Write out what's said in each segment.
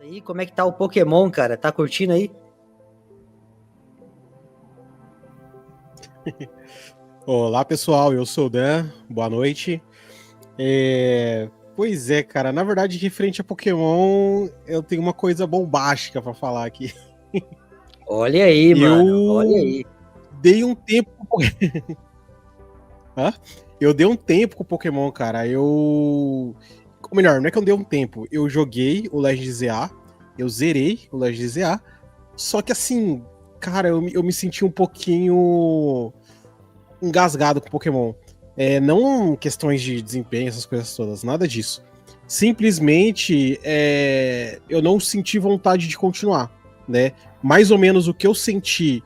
Aí, como é que tá o Pokémon, cara? Tá curtindo aí? Olá, pessoal, eu sou o Dan, boa noite. Pois é, cara, na verdade, referente a Pokémon, eu tenho uma coisa bombástica pra falar aqui. Olha aí, mano. Olha Eu aí. dei um tempo com Hã? Eu dei um tempo com o Pokémon, cara. Ou melhor, não é que eu dei um tempo. Eu joguei o Legend ZA, eu zerei o Legend ZA, só que assim, cara, eu me senti um pouquinho engasgado com Pokémon. Não questões de desempenho, essas coisas todas, nada disso. Simplesmente eu não senti vontade de continuar, né? Mais ou menos o que eu senti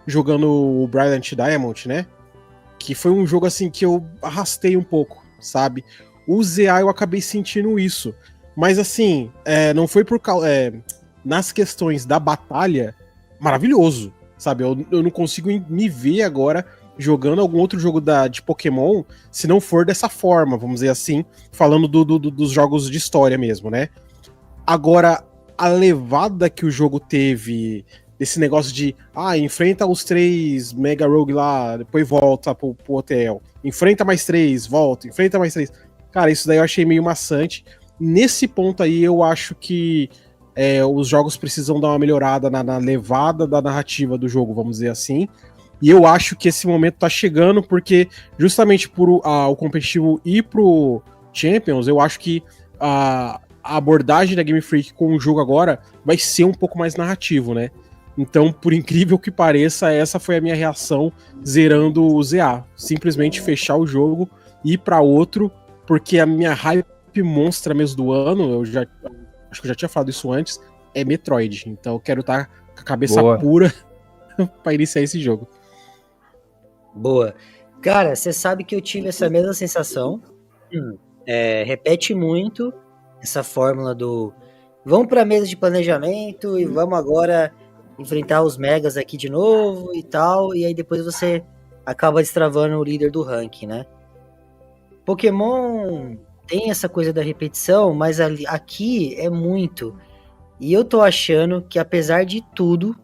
jogando o Brilliant Diamond, né? Que foi um jogo assim que eu arrastei um pouco, sabe? O ZA eu acabei sentindo isso. Mas assim, não foi por causa. Nas questões da batalha, maravilhoso, sabe? Eu não consigo me ver agora jogando algum outro jogo de Pokémon se não for dessa forma, vamos dizer assim, falando dos jogos de história mesmo, né? Agora, a levada que o jogo teve desse negócio de enfrenta os 3 Mega Rogue lá, depois volta pro hotel. Enfrenta mais 3, volta, enfrenta mais 3. Cara, isso daí eu achei meio maçante. Nesse ponto aí, eu acho que os jogos precisam dar uma melhorada na levada da narrativa do jogo, vamos dizer assim. E eu acho que esse momento tá chegando, porque justamente por o competitivo ir pro Champions, eu acho que a abordagem da Game Freak com o jogo agora vai ser um pouco mais narrativo, né? Então, por incrível que pareça, essa foi a minha reação zerando o ZA. Simplesmente fechar o jogo e ir para outro, porque a minha hype monstra mesmo do ano, acho que eu já tinha falado isso antes, é Metroid. Então eu quero estar com a cabeça Boa. pura para iniciar esse jogo. Boa. Cara, você sabe que eu tive essa mesma sensação. Repete muito essa fórmula do vamos pra mesa de planejamento e vamos agora enfrentar os megas aqui de novo e tal. E aí depois você acaba destravando o líder do ranking, né? Pokémon tem essa coisa da repetição, mas aqui é muito. E eu tô achando que apesar de tudo,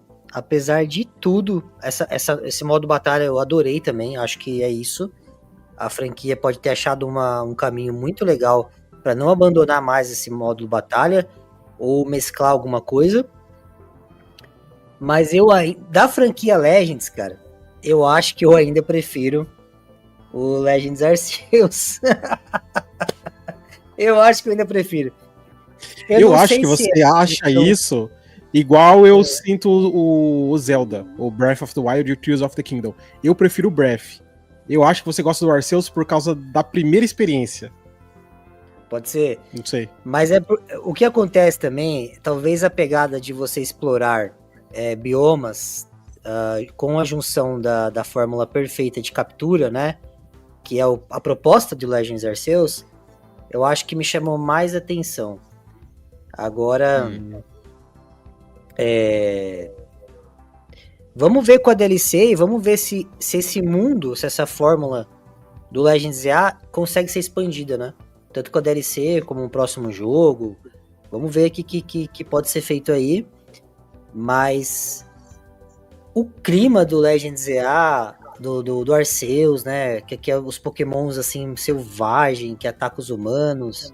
esse modo batalha eu adorei também, acho que é isso. A franquia pode ter achado um caminho muito legal para não abandonar mais esse modo batalha ou mesclar alguma coisa. Mas da franquia Legends, cara, eu acho que eu ainda prefiro o Legends Arceus. Eu acho que eu ainda prefiro. Eu acho que você acha isso igual eu sinto o Zelda, o Breath of the Wild e o Tears of the Kingdom. Eu prefiro o Breath. Eu acho que você gosta do Arceus por causa da primeira experiência. Pode ser. Não sei. Mas o que acontece também, talvez a pegada de você explorar biomas com a junção da fórmula perfeita de captura, né? Que é a proposta de Legends Arceus, eu acho que me chamou mais atenção. Agora, vamos ver com a DLC e vamos ver se esse mundo, se essa fórmula do Legends ZA consegue ser expandida, né? Tanto com a DLC como um próximo jogo. Vamos ver o que pode ser feito aí. Mas o clima do Legends ZA, do Arceus, né? Que é os pokémons assim, selvagem, que atacam os humanos.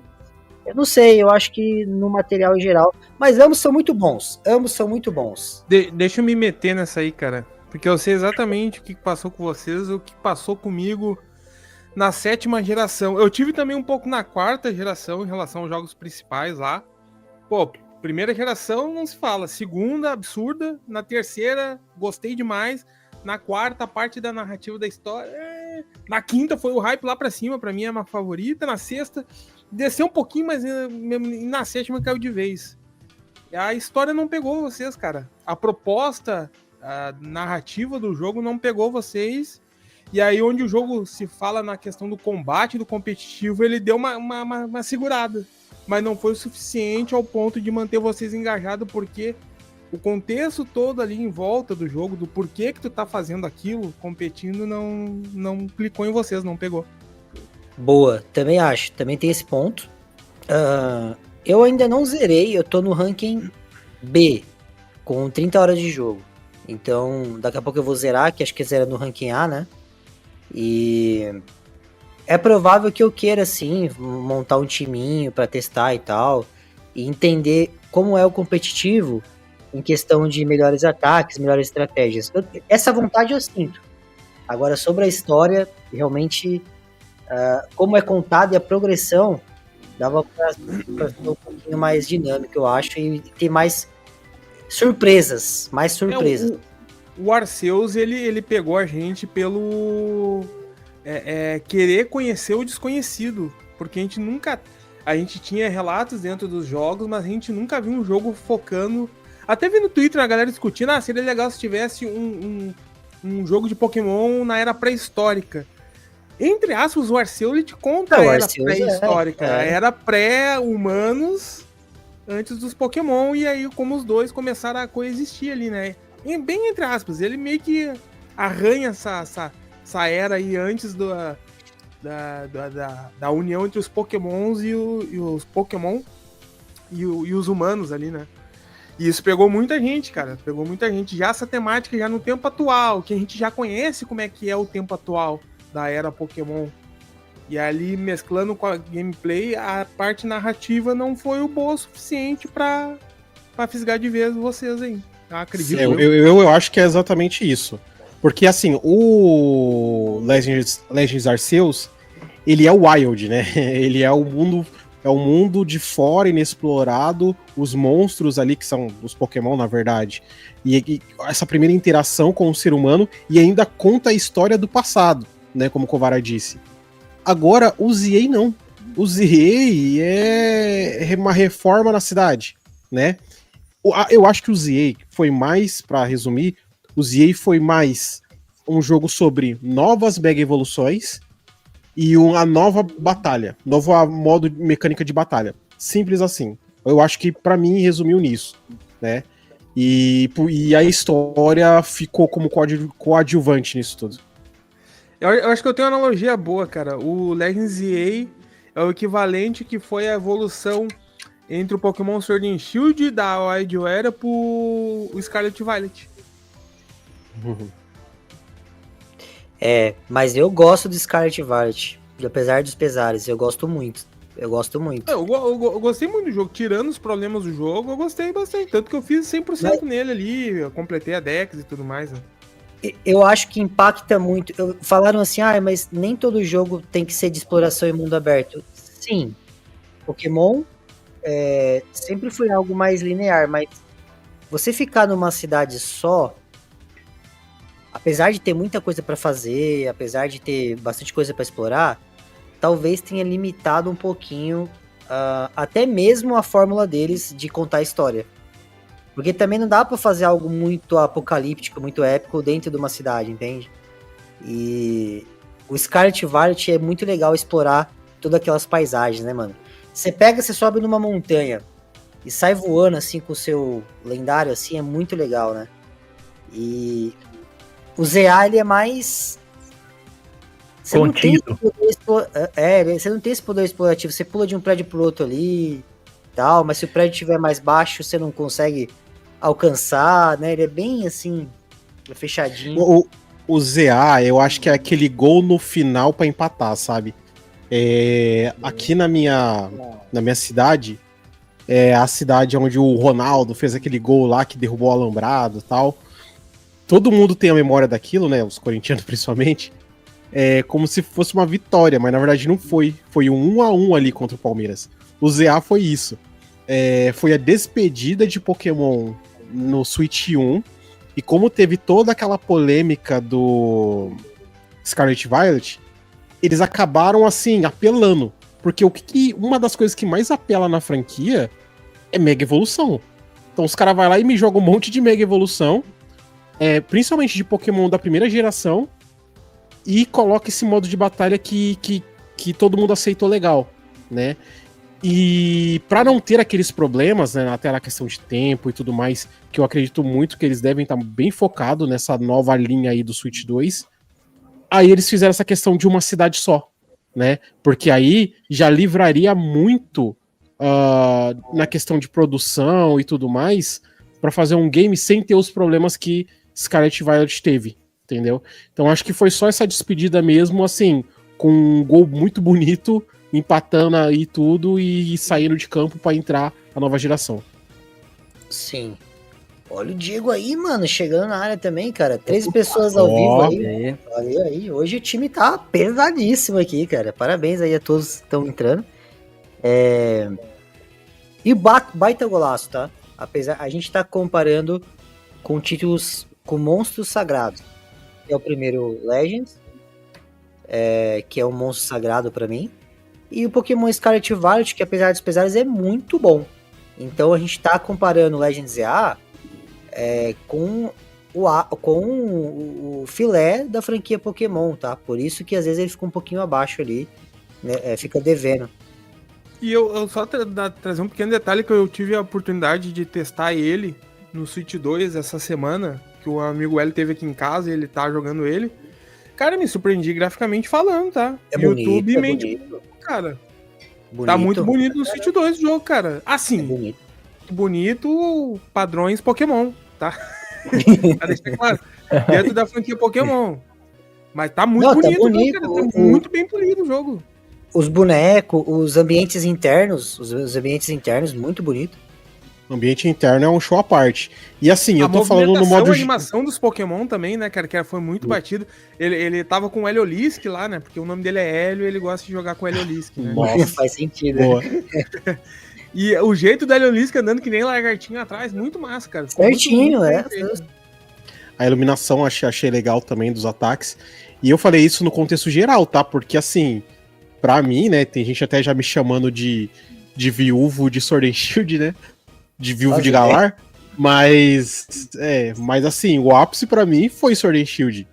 Eu não sei, eu acho que no material em geral. Mas ambos são muito bons. Ambos são muito bons. Deixa eu me meter nessa aí, cara. Porque eu sei exatamente o que passou com vocês, o que passou comigo na 7ª geração. Eu tive também um pouco na 4ª geração em relação aos jogos principais lá. Pô, primeira geração não se fala. Segunda, absurda. Na terceira, gostei demais. Na 4ª, parte da narrativa da história. Na 5ª foi o hype lá pra cima, pra mim é uma favorita. Na 6ª, desceu um pouquinho, mas na 7ª caiu de vez. A história não pegou vocês, cara. A proposta, a narrativa do jogo não pegou vocês. E aí, onde o jogo se fala na questão do combate, do competitivo, ele deu uma segurada. Mas não foi o suficiente ao ponto de manter vocês engajados, porque o contexto todo ali em volta do jogo, do porquê que tu tá fazendo aquilo, competindo, não clicou em vocês, não pegou. Boa, também acho. Também tem esse ponto. Eu ainda não zerei, eu tô no ranking B, com 30 horas de jogo. Então, daqui a pouco eu vou zerar, que acho que zera no ranking A, né? E é provável que eu queira, sim, montar um timinho pra testar e tal, e entender como é o competitivo em questão de melhores ataques, melhores estratégias. Essa vontade eu sinto. Agora, sobre a história, realmente, como é contada e a progressão, dava pra ser um pouquinho mais dinâmico, eu acho, e ter mais surpresas, mais surpresas. O Arceus, ele pegou a gente pelo querer conhecer o desconhecido, porque a gente tinha relatos dentro dos jogos, mas a gente nunca viu um jogo focando, até vi no Twitter a galera discutindo, seria legal se tivesse um jogo de Pokémon na era pré-histórica. Entre aspas, o Arceus ele te conta a era pré-histórica, a era pré-humanos antes dos Pokémon, e aí como os dois começaram a coexistir ali, né? E bem entre aspas, ele meio que arranha essa era aí antes da união entre os Pokémons e os Pokémon e os humanos ali, né? E isso pegou muita gente, cara. Pegou muita gente. Já essa temática, já no tempo atual, que a gente já conhece como é que é o tempo atual da era Pokémon. E ali, mesclando com a gameplay, a parte narrativa não foi o boa o suficiente pra fisgar de vez vocês aí. Acredito. Eu acho que é exatamente isso. Porque, assim, o Legends Arceus, ele é o Wild, né? Ele é o mundo de fora, inexplorado, os monstros ali, que são os Pokémon, na verdade. E essa primeira interação com o ser humano, e ainda conta a história do passado, né? Como o Kovara disse. Agora, o ZA não. O ZA é uma reforma na cidade, né? Eu acho que o ZA foi mais, pra resumir, o ZA foi mais um jogo sobre novas Mega Evoluções e uma nova batalha, novo modo mecânica de batalha. Simples assim. Eu acho que, pra mim, resumiu nisso, né? E a história ficou como coadjuvante nisso tudo. Eu acho que eu tenho uma analogia boa, cara. O Legends ZA é o equivalente que foi a evolução entre o Pokémon Sword and Shield da Wild Era pro Scarlet Violet. Mas eu gosto do Scarlet Violet. Apesar dos pesares, eu gosto muito. Eu gostei muito do jogo. Tirando os problemas do jogo, eu gostei bastante. Tanto que eu fiz 100% nele ali. Eu completei a Dex e tudo mais, né? Eu acho que impacta muito. Falaram assim, mas nem todo jogo tem que ser de exploração em mundo aberto. Sim, Pokémon sempre foi algo mais linear, mas você ficar numa cidade só, apesar de ter muita coisa para fazer, apesar de ter bastante coisa para explorar, talvez tenha limitado um pouquinho até mesmo a fórmula deles de contar a história. Porque também não dá pra fazer algo muito apocalíptico, muito épico dentro de uma cidade, entende? E o Scarlet Violet é muito legal explorar todas aquelas paisagens, né, mano? Você sobe numa montanha e sai voando, assim, com o seu lendário, assim, é muito legal, né? E o ZA, ele é mais... Você não tem esse poder explorativo, você pula de um prédio pro outro ali... Tal, mas se o prédio estiver mais baixo, você não consegue alcançar, né? Ele é bem assim, fechadinho. O ZA, eu acho que é aquele gol no final pra empatar, sabe? Aqui na minha cidade, é a cidade onde o Ronaldo fez aquele gol lá que derrubou o alambrado e tal. Todo mundo tem a memória daquilo, né? Os corintianos principalmente. É como se fosse uma vitória, mas na verdade não foi. Foi um 1-1 ali contra o Palmeiras. O ZA foi isso. Foi a despedida de Pokémon no Switch 1. E como teve toda aquela polêmica do Scarlet Violet, eles acabaram, assim, apelando. Porque uma das coisas que mais apela na franquia é Mega Evolução. Então os caras vão lá e me jogam um monte de Mega Evolução, principalmente de Pokémon da primeira geração, e coloca esse modo de batalha que todo mundo aceitou legal, né? E para não ter aqueles problemas, né, até na questão de tempo e tudo mais, que eu acredito muito que eles devem estar bem focados nessa nova linha aí do Switch 2, aí eles fizeram essa questão de uma cidade só, né? Porque aí já livraria muito na questão de produção e tudo mais, pra fazer um game sem ter os problemas que Scarlet Violet teve, entendeu? Então acho que foi só essa despedida mesmo, assim, com um gol muito bonito, empatando aí tudo e saindo de campo pra entrar a nova geração. Sim. Olha o Diego aí, mano, chegando na área também, cara. 13 pessoas ao vivo aí. Olha aí, hoje o time tá pesadíssimo aqui, cara. Parabéns aí a todos que estão entrando. E baita golaço, tá? Apesar, a gente tá comparando com títulos, com monstros sagrados. Que é o primeiro Legends, que é um monstro sagrado pra mim. E o Pokémon Scarlet Violet, que apesar dos pesares é muito bom. Então a gente tá comparando o Legends EA com o filé da franquia Pokémon, tá? Por isso que às vezes ele fica um pouquinho abaixo ali, né? Fica devendo. E eu só trazer um pequeno detalhe que eu tive a oportunidade de testar ele no Switch 2 essa semana, que o amigo L teve aqui em casa e ele tá jogando ele. Cara, me surpreendi graficamente falando, tá? YouTube bonito. Cara, tá muito bonito no Switch 2 o jogo, cara. Assim, bonito padrões Pokémon, tá? Pra deixar claro. Dentro da franquia Pokémon. Mas tá muito bonito, tá bonito, cara. Tá muito bem polido o jogo. Os bonecos, os ambientes internos, muito bonito. O ambiente interno é um show à parte. E assim, eu tô falando no modo... A animação dos Pokémon também, né, cara, que foi muito batido. Ele tava com o Heliolisk lá, né, porque o nome dele é Hélio e ele gosta de jogar com o Heliolisk, né? Nossa, faz sentido. Boa. E o jeito do Heliolisk andando que nem lagartinho atrás, muito massa, cara. Certinho, A iluminação achei legal também dos ataques. E eu falei isso no contexto geral, tá? Porque assim, pra mim, né, tem gente até já me chamando de viúvo de Sword and Shield, né? De viúvo de Galar. Mas assim, o ápice pra mim foi Sword and Shield.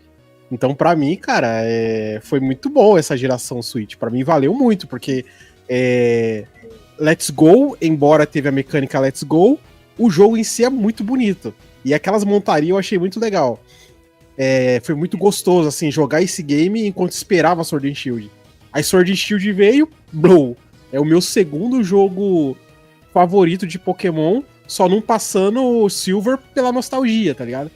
Então pra mim, cara, foi muito bom essa geração Switch. Pra mim valeu muito, porque Let's Go, embora teve a mecânica Let's Go, o jogo em si é muito bonito. E aquelas montarias eu achei muito legal. Foi muito gostoso, assim, jogar esse game enquanto esperava Sword and Shield. Aí Sword and Shield veio, blow. É o meu segundo jogo favorito de Pokémon, só não passando o Silver pela nostalgia, tá ligado?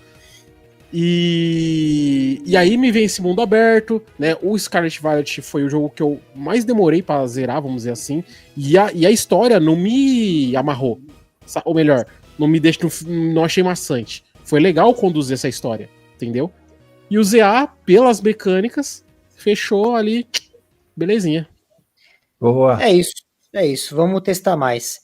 E aí me vem esse mundo aberto, né? O Scarlet Violet foi o jogo que eu mais demorei pra zerar, vamos dizer assim. E a história não me amarrou. Ou melhor, não achei maçante. Foi legal conduzir essa história, entendeu? E o ZA, pelas mecânicas, fechou ali, belezinha. Boa. É isso. Vamos testar mais.